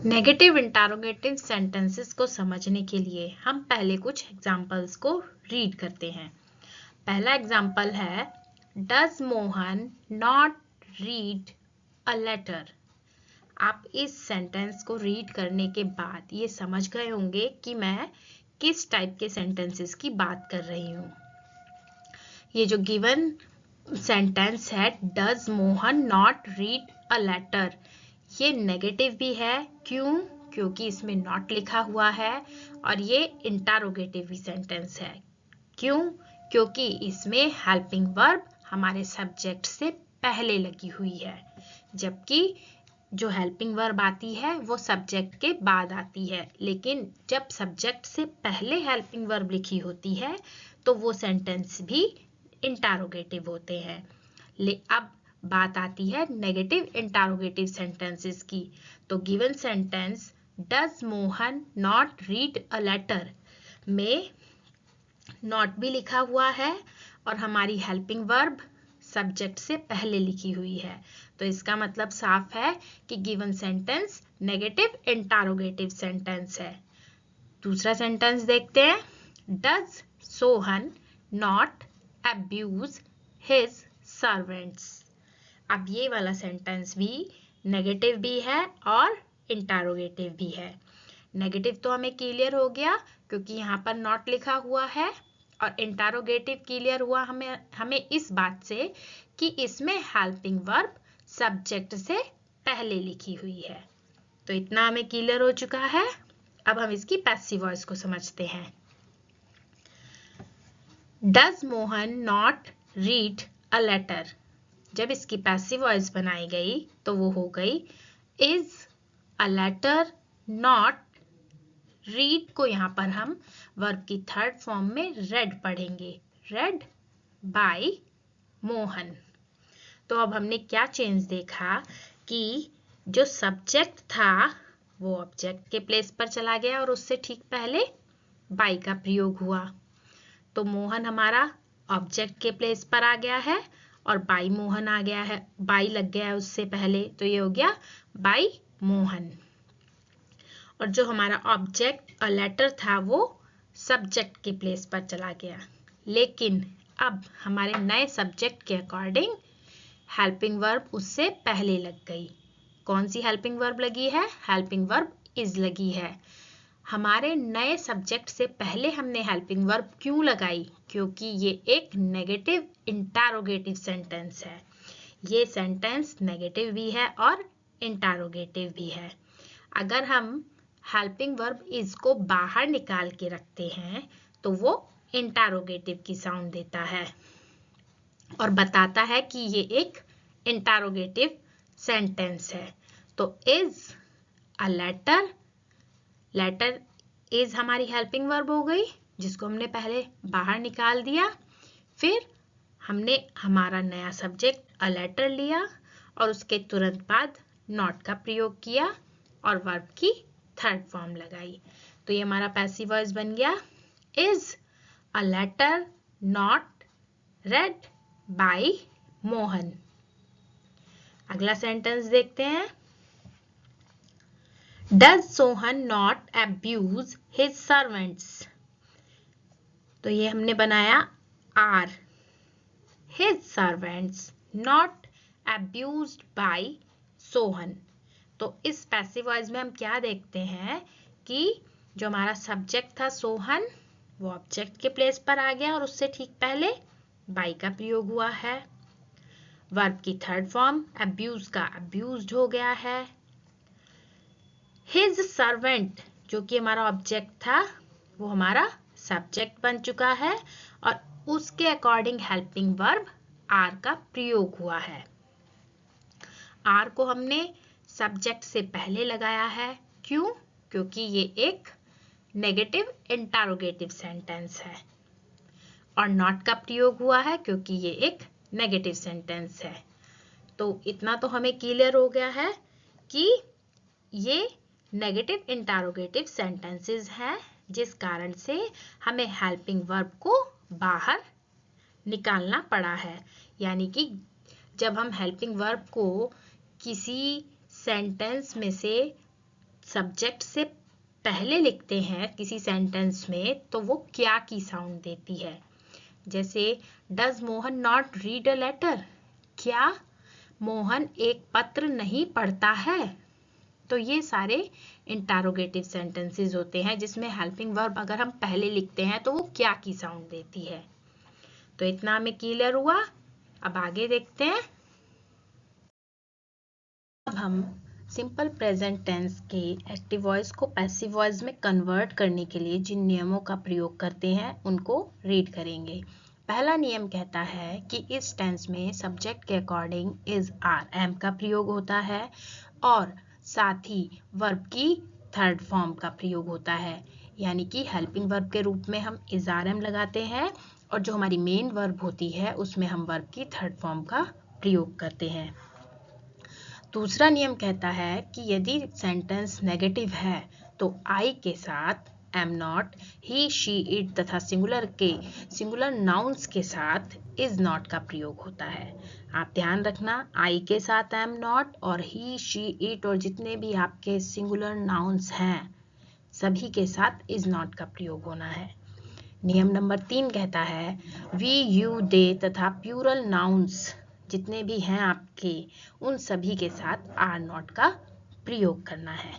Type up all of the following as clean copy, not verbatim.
Negative interrogative sentences को समझने के लिए हम पहले कुछ एग्जाम्पल्स को रीड करते हैं। पहला एग्जाम्पल है, does Mohan not read a letter. आप इस सेंटेंस को रीड करने के बाद ये समझ गए होंगे कि मैं किस टाइप के सेंटेंसेस की बात कर रही हूँ। ये जो गिवन सेंटेंस है, does Mohan not read a letter, ये नेगेटिव भी है। क्यों? क्योंकि इसमें नॉट लिखा हुआ है, और ये इंटरोगेटिव भी सेंटेंस है। क्यों? क्योंकि इसमें हेल्पिंग वर्ब हमारे सब्जेक्ट से पहले लगी हुई है, जबकि जो हेल्पिंग वर्ब आती है वो सब्जेक्ट के बाद आती है। लेकिन जब सब्जेक्ट से पहले हेल्पिंग वर्ब लिखी होती है तो वो सेंटेंस भी इंटरोगेटिव होते हैं। अब बात आती है नेगेटिव इंटरोगेटिव सेंटेंसेस की। तो given sentence does Mohan not read a letter में नॉट भी लिखा हुआ है और हमारी हेल्पिंग वर्ब सब्जेक्ट से पहले लिखी हुई है। तो इसका मतलब साफ है कि given sentence negative interrogative sentence है। दूसरा सेंटेंस देखते हैं, does Sohan not abuse his servants. अब ये वाला सेंटेंस भी नेगेटिव भी है और इंटरोगेटिव भी है। नेगेटिव तो हमें क्लियर हो गया क्योंकि यहाँ पर नॉट लिखा हुआ है, और इंटरोगेटिव क्लियर हुआ हमें इस बात से कि इसमें हेल्पिंग वर्ब सब्जेक्ट से पहले लिखी हुई है। तो इतना हमें क्लियर हो चुका है। अब हम इसकी पैसिव वॉइस को समझते हैं। Does Mohan not read a letter. जब इसकी पैसिव वॉइस बनाई गई तो वो हो गई is a letter not. Read को यहाँ पर हम वर्ब की थर्ड फॉर्म में रेड पढ़ेंगे, रेड बाय मोहन। तो अब हमने क्या चेंज देखा कि जो सब्जेक्ट था वो ऑब्जेक्ट के प्लेस पर चला गया और उससे ठीक पहले बाय का प्रयोग हुआ। तो मोहन हमारा ऑब्जेक्ट के प्लेस पर आ गया है और बाय मोहन आ गया है, बाय लग गया है उससे पहले, तो ये हो गया बाय मोहन। और जो हमारा ऑब्जेक्ट अ लेटर था वो सब्जेक्ट के प्लेस पर चला गया। लेकिन अब हमारे नए सब्जेक्ट के अकॉर्डिंग हेल्पिंग वर्ब उससे पहले लग गई। कौन सी हेल्पिंग वर्ब लगी है? हेल्पिंग वर्ब इज लगी है। हमारे नए सब्जेक्ट से पहले हमने हेल्पिंग वर्ब क्यों लगाई? क्योंकि ये एक नेगेटिव इंटरोगेटिव सेंटेंस है। ये सेंटेंस नेगेटिव भी है और इंटरोगेटिव भी है। अगर हम हेल्पिंग वर्ब इज को बाहर निकाल के रखते हैं तो वो इंटरोगेटिव की साउंड देता है और बताता है कि ये एक इंटरोगेटिव सेंटेंस है। तो is a letter, letter is हमारी हेल्पिंग वर्ब हो गई जिसको हमने पहले बाहर निकाल दिया। फिर हमने हमारा नया सब्जेक्ट अ लेटर लिया और उसके तुरंत बाद नॉट का प्रयोग किया और वर्ब की थर्ड फॉर्म लगाई। तो ये हमारा पैसिव वॉइस बन गया, is a letter not read by Mohan. अगला सेंटेंस देखते हैं, does Sohan not abuse his servants. तो ये हमने बनाया are, his servants not abused by Sohan. तो इस पैसिव वॉइस में हम क्या देखते हैं कि जो हमारा सब्जेक्ट था सोहन वो ऑब्जेक्ट के प्लेस पर आ गया और उससे ठीक पहले बाय का प्रयोग हुआ है। वर्ब की थर्ड फॉर्म अब्यूज का अब्यूज्ड हो गया है। हिज सर्वेंट जो कि हमारा ऑब्जेक्ट था वो हमारा सब्जेक्ट बन चुका है और उसके अकॉर्डिंग हेल्पिंग वर्ब आर का प्रयोग हुआ है। आर को हमने सब्जेक्ट से पहले लगाया है। क्यों? क्योंकि ये एक नेगेटिव इंटरोगेटिव सेंटेंस है। और नॉट का प्रयोग हुआ है क्योंकि ये एक नेगेटिव सेंटेंस है। तो इतना तो हमें क्लियर हो गया है कि ये नेगेटिव इंटरोगेटिव सेंटेंसेस हैं, जिस कारण से हमें हेल्पिंग वर्ब को बाहर निकालना पड़ा है। यानी कि जब हम हेल्पिंग वर्ब को किसी सेंटेंस में से सब्जेक्ट से पहले लिखते हैं किसी सेंटेंस में तो वो क्या की साउंड देती है। जैसे does Mohan not read a letter, क्या मोहन एक पत्र नहीं पढ़ता है। तो ये सारे इंटरोगेटिव सेंटेंसेस होते हैं जिसमें हेल्पिंग वर्ब अगर हम पहले लिखते हैं तो वो क्या की साउंड देती है। तो इतना हमें क्लियर हुआ। अब आगे देखते हैं। अब हम सिंपल प्रेजेंट टेंस के एक्टिव वॉइस को पैसिव वॉइस में कन्वर्ट करने के लिए जिन नियमों का प्रयोग करते हैं उनको रीड करेंगे। पहला नियम कहता है कि इस टेंस में सब्जेक्ट के अकॉर्डिंग इज आर एम का प्रयोग होता है और साथ ही वर्ब की थर्ड फॉर्म का प्रयोग होता है। यानी कि हेल्पिंग वर्ब के रूप में हम इज आर एम लगाते हैं और जो हमारी मेन वर्ब होती है उसमें हम वर्ब की थर्ड फॉर्म का प्रयोग करते हैं। दूसरा नियम कहता है कि यदि सेंटेंस नेगेटिव है तो आई के साथ am not, he she it तथा सिंगुलर नाउन्स के साथ इज नॉट का प्रयोग होता है। आप ध्यान रखना, आई के साथ एम नॉट और ही शी इट और जितने भी आपके सिंगुलर नाउन्स हैं सभी के साथ इज नॉट का प्रयोग होना है। नियम नंबर 3 कहता है वी यू दे तथा प्लूरल नाउन्स जितने भी हैं आपके उन सभी के साथ आर नॉट का प्रयोग करना है।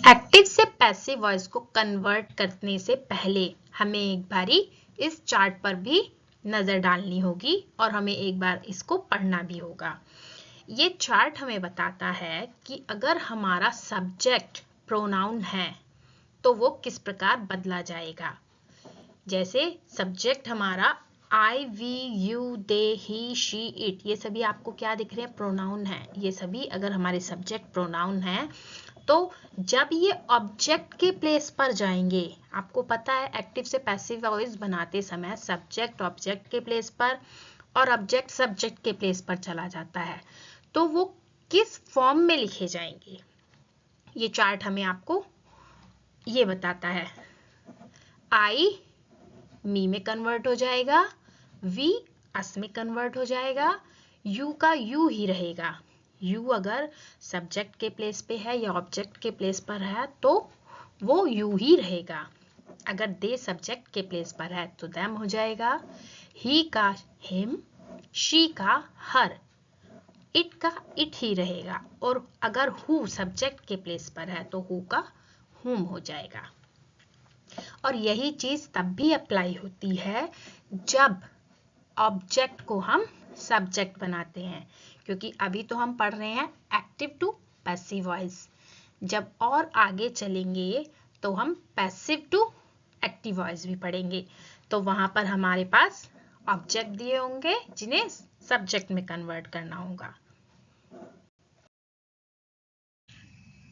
एक्टिव से पैसिव वॉइस को कन्वर्ट करने से पहले हमें एक बारी इस चार्ट पर भी नजर डालनी होगी और हमें एक बार इसको पढ़ना भी होगा। ये चार्ट हमें बताता है कि अगर हमारा सब्जेक्ट प्रोनाउन है तो वो किस प्रकार बदला जाएगा। जैसे सब्जेक्ट हमारा I, we, you, they, he, she, it, ये सभी आपको क्या दिख रहे हैं? प्रोनाउन है। ये सभी अगर हमारे सब्जेक्ट प्रोनाउन है तो जब ये ऑब्जेक्ट के प्लेस पर जाएंगे, आपको पता है एक्टिव से पैसिव वॉइस बनाते समय सब्जेक्ट ऑब्जेक्ट के प्लेस पर और ऑब्जेक्ट सब्जेक्ट के प्लेस पर चला जाता है, तो वो किस फॉर्म में लिखे जाएंगे ये चार्ट हमें आपको ये बताता है। आई मी में कन्वर्ट हो जाएगा, वी अस में कन्वर्ट हो जाएगा, यू का यू ही रहेगा। यू अगर सब्जेक्ट के प्लेस पे है या ऑब्जेक्ट के प्लेस पर है तो वो यू ही रहेगा। अगर दे सब्जेक्ट के प्लेस पर है तो देम हो जाएगा, ही का हिम, शी का हर, इट का इट ही रहेगा और अगर हु सब्जेक्ट के प्लेस पर है तो हु का हुम हो जाएगा। और यही चीज तब भी अप्लाई होती है जब ऑब्जेक्ट को हम सब्जेक्ट बनाते हैं, क्योंकि अभी तो हम पढ़ रहे हैं एक्टिव टू पैसिव वॉइस। जब और आगे चलेंगे तो हम पैसिव टू एक्टिव वॉइस भी पढ़ेंगे, तो वहां पर हमारे पास ऑब्जेक्ट दिए होंगे जिन्हें सब्जेक्ट में कन्वर्ट करना होगा।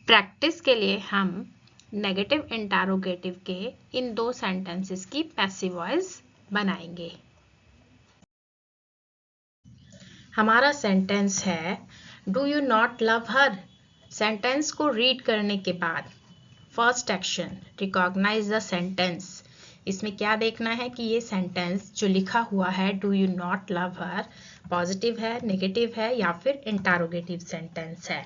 प्रैक्टिस के लिए हम नेगेटिव इंटरोगेटिव के इन दो सेंटेंसेस की पैसिव वॉइस बनाएंगे। हमारा सेंटेंस है do you not love her. Sentence को रीड करने के बाद first action recognise the sentence. इसमें क्या देखना है कि ये सेंटेंस जो लिखा हुआ है do you not love her positive है, नेगेटिव है या फिर इंटरोगेटिव सेंटेंस है।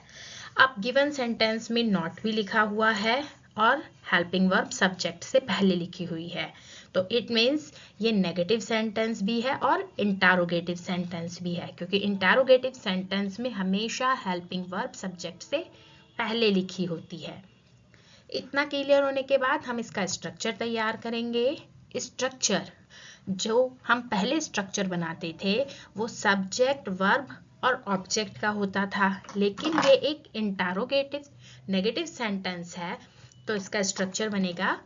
अब गिवन सेंटेंस में नॉट भी लिखा हुआ है और हेल्पिंग वर्ब सब्जेक्ट से पहले लिखी हुई है, तो इट मीन्स ये नेगेटिव सेंटेंस भी है और इंटरोगेटिव सेंटेंस भी है, क्योंकि इंटरोगेटिव सेंटेंस में हमेशा हेल्पिंग वर्ब सब्जेक्ट से पहले लिखी होती है। इतना क्लियर होने के बाद हम इसका स्ट्रक्चर तैयार करेंगे। स्ट्रक्चर जो हम पहले स्ट्रक्चर बनाते थे वो सब्जेक्ट, वर्ब और ऑब्जेक्ट का होता था, लेकिन ये एक इंटरोगेटिव नेगेटिव सेंटेंस है तो इसका स्ट्रक्चर बनेगा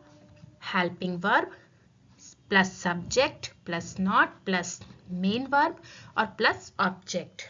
helping verb plus subject plus not plus main verb और प्लस ऑब्जेक्ट।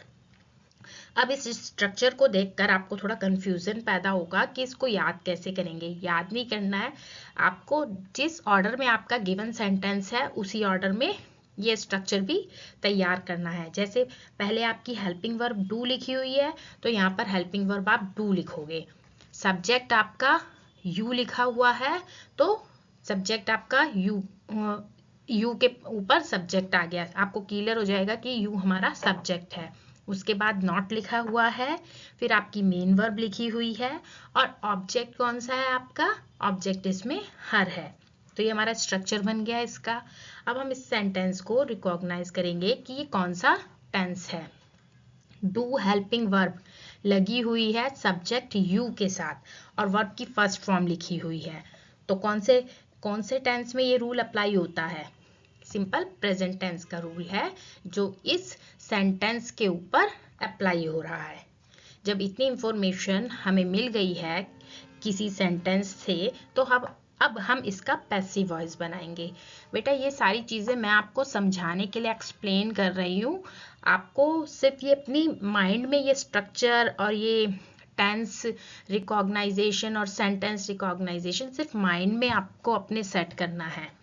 अब इस स्ट्रक्चर को देखकर आपको थोड़ा कंफ्यूजन पैदा होगा कि इसको याद कैसे करेंगे। याद नहीं करना है आपको, जिस ऑर्डर में आपका गिवन सेंटेंस है उसी ऑर्डर में ये स्ट्रक्चर भी तैयार करना है। जैसे पहले आपकी हेल्पिंग वर्ब डू लिखी हुई है तो यहाँ पर हेल्पिंग वर्ब आप डू लिखोगे। सब्जेक्ट आपका यू लिखा हुआ है तो सब्जेक्ट आपका यू के ऊपर सब्जेक्ट आ गया, आपको क्लियर हो जाएगा कि यू हमारा सब्जेक्ट है। उसके बाद नॉट लिखा हुआ है, फिर आपकी मेन वर्ब लिखी हुई है और ऑब्जेक्ट कौन सा है आपका, ऑब्जेक्ट इसमें हर है। तो ये हमारा स्ट्रक्चर बन गया इसका। अब हम इस सेंटेंस को रिकॉग्नाइज करेंगे कि ये कौन सा टेंस है। डू हेल्पिंग वर्ब लगी हुई है सब्जेक्ट यू के साथ और वर्ब की फर्स्ट फॉर्म लिखी हुई है। तो कौन से टेंस में ये रूल अप्लाई होता है, सिंपल प्रेजेंट टेंस का रूल है जो इस सेंटेंस के ऊपर अप्लाई हो रहा है। जब इतनी इंफॉर्मेशन हमें मिल गई है किसी सेंटेंस से, तो अब हम इसका पैसिव वॉइस बनाएंगे। बेटा ये सारी चीज़ें मैं आपको समझाने के लिए एक्सप्लेन कर रही हूँ, आपको सिर्फ ये अपनी माइंड में ये स्ट्रक्चर और ये टेंस रिकॉग्नाइजेशन और सेंटेंस रिकॉग्नाइजेशन सिर्फ माइंड में आपको अपने सेट करना है।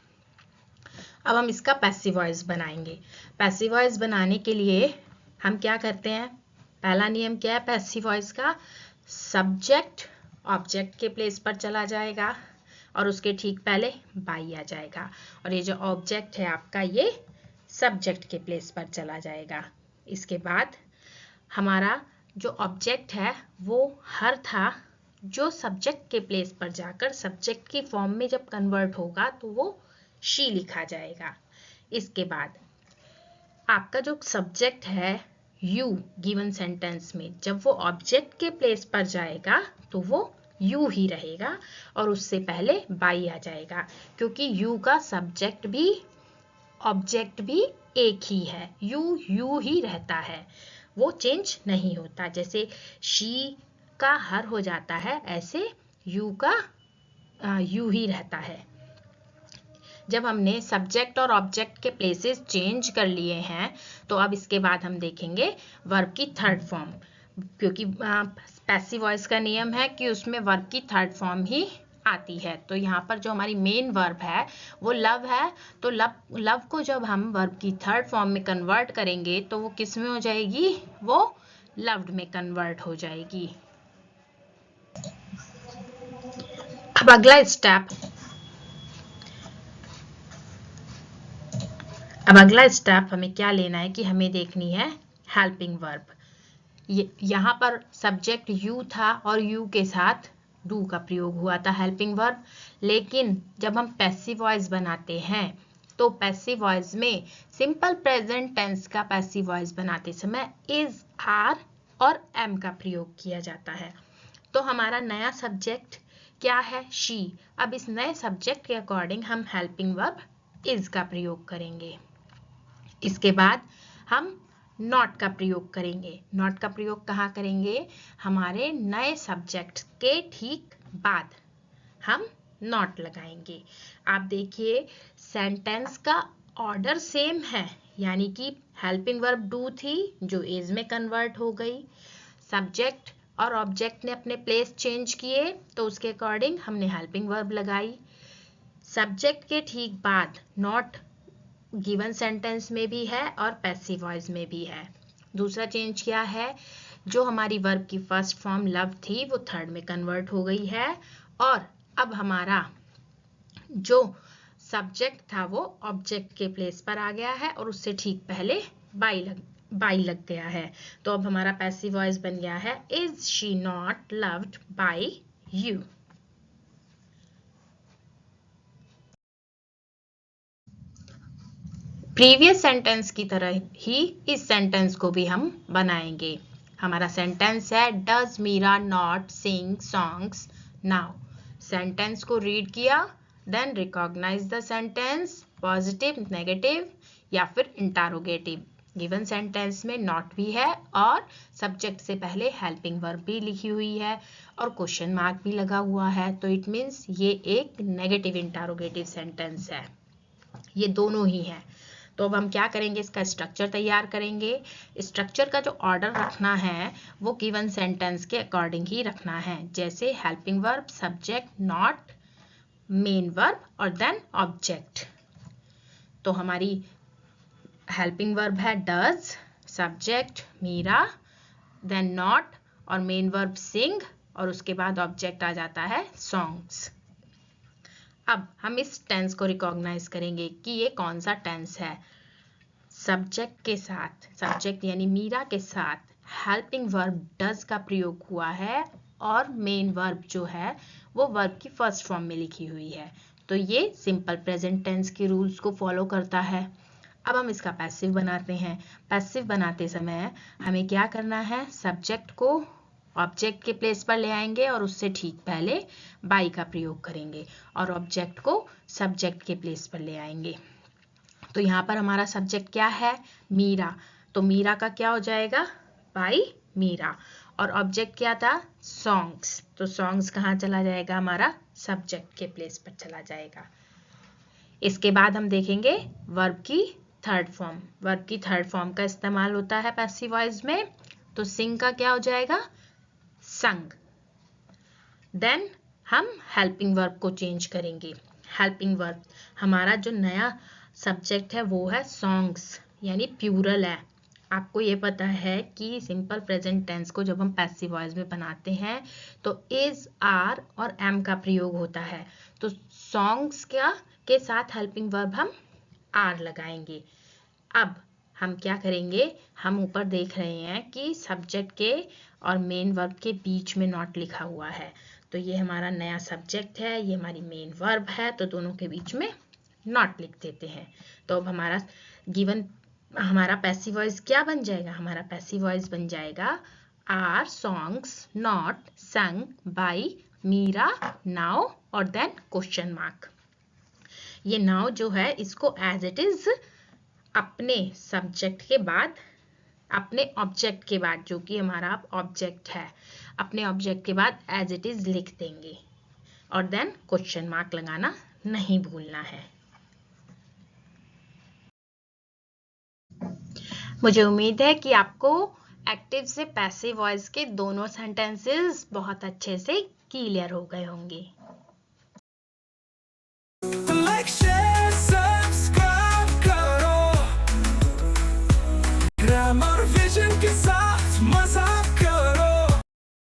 अब हम इसका पैसिव वॉइस बनाएंगे। पैसिव वॉइस बनाने के लिए हम क्या करते हैं, पहला नियम क्या है पैसिव वॉइस का, सब्जेक्ट ऑब्जेक्ट के प्लेस पर चला जाएगा और उसके ठीक पहले बाई आ जाएगा, और ये जो ऑब्जेक्ट है आपका ये सब्जेक्ट के प्लेस पर चला जाएगा। इसके बाद हमारा जो ऑब्जेक्ट है वो हर था, जो सब्जेक्ट के प्लेस पर जाकर सब्जेक्ट की फॉर्म में जब कन्वर्ट होगा तो वो शी लिखा जाएगा। इसके बाद आपका जो सब्जेक्ट है यू गिवन सेंटेंस में, जब वो ऑब्जेक्ट के प्लेस पर जाएगा तो वो यू ही रहेगा और उससे पहले बाई आ जाएगा, क्योंकि यू का सब्जेक्ट भी ऑब्जेक्ट भी एक ही है, यू ही रहता है, वो चेंज नहीं होता। जैसे शी का हर हो जाता है, ऐसे यू का यू ही रहता है। जब हमने सब्जेक्ट और ऑब्जेक्ट के प्लेसेस चेंज कर लिए हैं, तो अब इसके बाद हम देखेंगे वर्ब की थर्ड फॉर्म, क्योंकि पैसिव वॉइस का नियम है कि उसमें वर्ब की थर्ड फॉर्म ही आती है। तो यहाँ पर जो हमारी मेन वर्ब है वो लव है, तो लव को जब हम वर्ब की थर्ड फॉर्म में कन्वर्ट करेंगे तो वो किस में हो जाएगी, वो लव्ड में कन्वर्ट हो जाएगी। अब अगला स्टेप हमें क्या लेना है कि हमें देखनी है हेल्पिंग वर्ब। यहाँ पर सब्जेक्ट यू था और यू के साथ डू का प्रयोग हुआ था हेल्पिंग वर्ब, लेकिन जब हम पैसिव वॉइस बनाते हैं तो पैसिव वॉइस में सिंपल प्रेजेंट टेंस का पैसिव वॉइस बनाते समय इज, आर और एम का प्रयोग किया जाता है। तो हमारा नया सब्जेक्ट क्या है, शी। अब इस नए सब्जेक्ट के अकॉर्डिंग हम हेल्पिंग वर्ब इज का प्रयोग करेंगे। इसके बाद हम नॉट का प्रयोग करेंगे। नॉट का प्रयोग कहाँ करेंगे, हमारे नए सब्जेक्ट के ठीक बाद हम नॉट लगाएंगे। आप देखिए सेंटेंस का ऑर्डर सेम है, यानी कि हेल्पिंग वर्ब डू थी जो इज में कन्वर्ट हो गई, सब्जेक्ट और ऑब्जेक्ट ने अपने प्लेस चेंज किए तो उसके अकॉर्डिंग हमने हेल्पिंग वर्ब लगाई। सब्जेक्ट के ठीक बाद नॉट गिवन सेंटेंस में भी है और पैसिव वॉइस में भी है। दूसरा चेंज क्या है, जो हमारी वर्ब की फर्स्ट फॉर्म लव थी वो थर्ड में कन्वर्ट हो गई है, और अब हमारा जो सब्जेक्ट था वो ऑब्जेक्ट के प्लेस पर आ गया है और उससे ठीक पहले बाई लग गया है। तो अब हमारा पैसिव वॉइस बन गया है, is she not loved by you. Previous sentence की तरह ही इस सेंटेंस को भी हम बनाएंगे। हमारा सेंटेंस है does Meera not sing songs now. Sentence को रीड किया, then recognise the sentence, positive, negative या फिर इंटरोगेटिव। गिवन सेंटेंस में नॉट भी है और सब्जेक्ट से पहले हेल्पिंग वर्ब भी लिखी हुई है और क्वेश्चन मार्क भी लगा हुआ है, तो इट मीन्स ये एक नेगेटिव इंटरोगेटिव सेंटेंस है। ये दोनों ही है। तो अब हम क्या करेंगे, इसका स्ट्रक्चर तैयार करेंगे। स्ट्रक्चर का जो ऑर्डर रखना है वो गिवन सेंटेंस के अकॉर्डिंग ही रखना है, जैसे helping verb, subject, not, main verb और देन ऑब्जेक्ट। तो हमारी हेल्पिंग वर्ब है does, subject Meera, then not और मेन वर्ब सिंग और उसके बाद ऑब्जेक्ट आ जाता है सॉन्ग्स। अब हम इस टेंस को रिकॉग्नाइज करेंगे कि ये कौन सा टेंस है। सब्जेक्ट के साथ, सब्जेक्ट यानी मीरा के साथ हेल्पिंग वर्ब डज का प्रयोग हुआ है और मेन वर्ब जो है वो वर्ब की फर्स्ट फॉर्म में लिखी हुई है, तो ये सिंपल प्रेजेंट टेंस के रूल्स को फॉलो करता है। अब हम इसका पैसिव बनाते हैं। पैसिव बनाते समय हमें क्या करना है, सब्जेक्ट को ऑब्जेक्ट के प्लेस पर ले आएंगे और उससे ठीक पहले बाई का प्रयोग करेंगे और ऑब्जेक्ट को सब्जेक्ट के प्लेस पर ले आएंगे। तो यहाँ पर हमारा सब्जेक्ट क्या है, मीरा, तो मीरा का क्या हो जाएगा, बाई मीरा, और ऑब्जेक्ट क्या था, सॉन्ग्स, तो सॉन्ग्स कहाँ चला जाएगा, हमारा सब्जेक्ट के प्लेस पर चला जाएगा। इसके बाद हम देखेंगे वर्ब की थर्ड फॉर्म। वर्ब की थर्ड फॉर्म का इस्तेमाल होता है पैसिव वॉइस में, तो सिंग का क्या हो जाएगा, संग। देन हम हेल्पिंग वर्ब को चेंज करेंगे। हेल्पिंग वर्ब, हमारा जो नया सब्जेक्ट है वो है सॉन्ग्स, यानी प्लूरल है। आपको ये पता है कि सिंपल प्रेजेंट टेंस को जब हम पैसिव वॉइस में बनाते हैं तो इज, आर और एम का प्रयोग होता है, तो सॉन्ग्स के साथ हेल्पिंग वर्ब हम आर लगाएंगे। अब हम क्या करेंगे, हम ऊपर देख रहे हैं कि सब्जेक्ट के और मेन वर्ब के बीच में नॉट लिखा हुआ है, तो ये हमारा नया सब्जेक्ट है, ये हमारी मेन वर्ब है, तो दोनों के बीच में नॉट लिख देते हैं। तो अब हमारा गिवन, हमारा पैसिव वॉइस क्या बन जाएगा, हमारा पैसिव वॉइस बन जाएगा are songs not sung by Meera now और देन क्वेश्चन मार्क। ये नाउ जो है इसको एज इट इज अपने सब्जेक्ट के बाद, अपने ऑब्जेक्ट के बाद, जो कि हमारा ऑब्जेक्ट है, अपने ऑब्जेक्ट के बाद एज इट इज लिख देंगे और देन क्वेश्चन मार्क लगाना नहीं भूलना है। मुझे उम्मीद है कि आपको एक्टिव से पैसिव वॉइस के दोनों सेंटेंसेस बहुत अच्छे से क्लियर हो गए होंगे।